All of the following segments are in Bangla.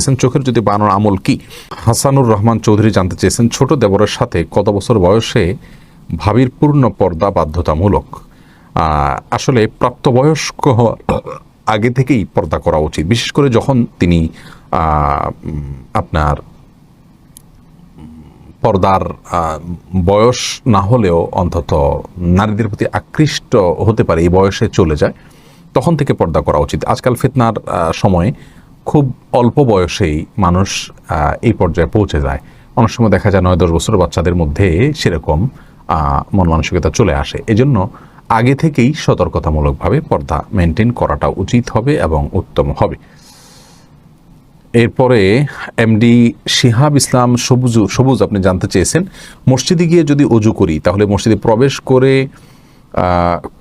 চেয়েছেন, চোখের জ্যোতি বানানোর আমল কি? হাসানুর রহমান চৌধুরী জানতে চেয়েছেন, ছোট দেবরের সাথে কত বছর বয়সে ভাবির পূর্ণ পর্দা বাধ্যতামূলক? আসলে প্রাপ্তবয়স্ক আগে থেকেই পর্দা করা উচিত, বিশেষ করে যখন তিনি আপনার পর্দার বয়স না হলেও অন্তত নারীদের প্রতি আকৃষ্ট হতে পারে এই বয়সে চলে যায়, তখন থেকে পর্দা করা উচিত। আজকাল ফিতনার সময়ে খুব অল্প বয়সেই মানুষ এই পর্যায়ে পৌঁছে যায়। অনেক সময় দেখা যায় 9-10 বছরের বাচ্চাদের মধ্যে সেরকম মন মানসিকতা চলে আসে। এজন্য আগে থেকেই সতর্কতামূলকভাবে পর্দা মেনটেন করাটা উচিত হবে এবং উত্তম হবে। এরপরে এমডি শিহাব ইসলাম সবুজ আপনি জানতে চেয়েছেন, মসজিদে গিয়ে যদি অজু করি তাহলে মসজিদে প্রবেশ করে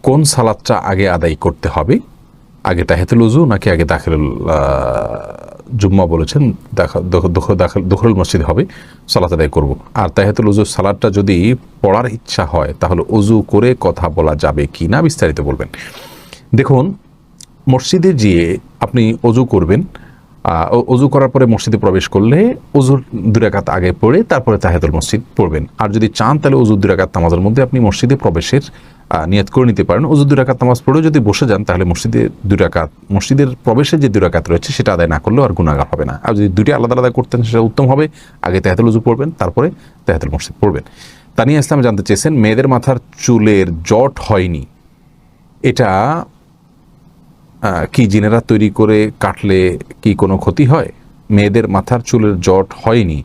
কোন সালাতটা আগে আদায় করতে হবে? আগে তাহিয়াতুল ওযু নাকি আগে দাখিলুল জুম্মা বলেছেন, দুখুল মসজিদ হবে সালাত আদায় করব। আর তাহিয়াতুল ওযু সালাতটা যদি পড়ার ইচ্ছা হয় তাহলে ওযু করে কথা বলা যাবে কি না, বিস্তারিত বলবেন। দেখুন, মসজিদে গিয়ে আপনি ওযু করবেন, ওযু করার পরে মসজিদে প্রবেশ করলে ওযুর 2 রাকাত আগে পড়ে তারপরে তাহিয়াতুল মসজিদ পড়বেন। আর যদি চান তাহলে ওযুর 2 রাকাত নামাজের মধ্যে আপনি মসজিদে প্রবেশের নিয়ত করে নিতে পারেন। ওযুর 2 রাকাত নামাজ পড়েও যদি বসে যান তাহলে মসজিদের প্রবেশের যে 2 রাকাত রয়েছে সেটা আদায় না করলেও আর গুনাহগার হবে না। আর যদি দুটি আলাদা আলাদা করতেন সেটা উত্তম হবে। আগে তাহিয়াতুল ওযু পড়বেন, তারপরে তাহিয়াতুল মসজিদ পড়বেন। তানিয়া ইসলাম জানতে চেয়েছেন, মেয়েদের মাথার চুলের জট হয়নি, এটা কি জিনেরা তৈরি করে কাটলে কি কোনো ক্ষতি হয়? মেয়েদের মাথার চুলের জট হয়নি,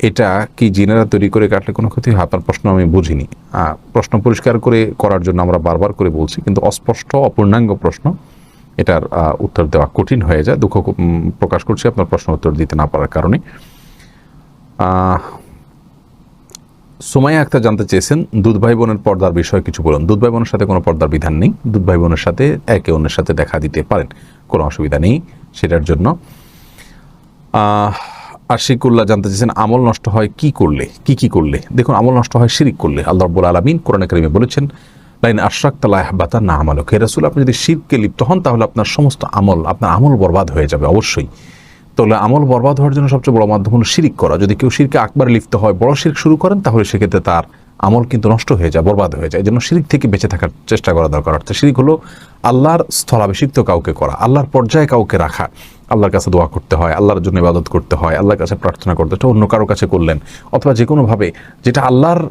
এটা কি জিনেরা তৈরি করে কাটলে কোনো ক্ষতি হয়? আপনার প্রশ্ন আমি বুঝিনি। প্রশ্ন পরিষ্কার করে করার জন্য আমরা বারবার করে বলছি, কিন্তু অস্পষ্ট অপূর্ণাঙ্গ প্রশ্ন, এটার উত্তর দেওয়া কঠিন হয়ে যায়। দুঃখ প্রকাশ করছি আপনার প্রশ্ন উত্তর দিতে না পারার কারণে। সুমাইয়া আক্তার জানতে চেয়েছেন, দুধ ভাই বোনের পর্দার বিষয়ে কিছু বলুন। দুধ ভাই বোনের সাথে কোনো পর্দার বিধান নেই। দুধ ভাই বোনের সাথে একে অন্যের সাথে দেখা দিতে পারেন, কোনো অসুবিধা নেই সেটার জন্য। আশিকুল্লাহ জানতে চেয়েছেন, আমল নষ্ট হয় কি করলে? দেখুন, আমল নষ্ট হয় শিরক করলে। আল্লাহ রাব্বুল আলামিন কোরআনে কারিমে বলেছেন, লাইন আশরাকতা লা ইয়াহবাতান্না আমালুক। হে রাসূল, আপনি যদি শিরকে লিপ্ত হন তাহলে আপনার সমস্ত আপনার আমল বরবাদ হয়ে যাবে অবশ্যই। তাহলে আমল বরবাদ হওয়ার জন্য সবচেয়ে বড় মাধ্যম হলো শিরক করা। যদি কেউ শিরকে আকবার লিপ্ত হয়, বড় শিরক শুরু করেন, তাহলে সেক্ষেত্রে তার আমল কিন্তু নষ্ট হয়ে যায়, বরবাদ হয়ে যায়। এই জন্য শিরক থেকে বেঁচে থাকার চেষ্টা করা দরকার। অর্থাৎ শিরক হলো আল্লাহর স্থলাভিষিক্ত কাউকে করা, আল্লাহর পর্যায়ে কাউকে রাখা। আল্লাহর কাছে দোয়া করতে হয়, আল্লাহর জন্য ইবাদত করতে হয়, আল্লাহর কাছে প্রার্থনা করতে হয়, অন্য কারোর কাছে করলেন, অথবা যে কোনোভাবে যেটা আল্লাহর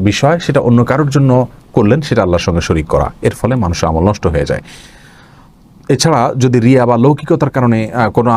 বিষয় সেটা অন্য কারোর জন্য করলেন, সেটা আল্লাহর সঙ্গে শরীক করা। এর ফলে মানুষের আমল নষ্ট হয়ে যায়। এছাড়া যদি রিয়া বা লৌকিকতার কারণে কোনো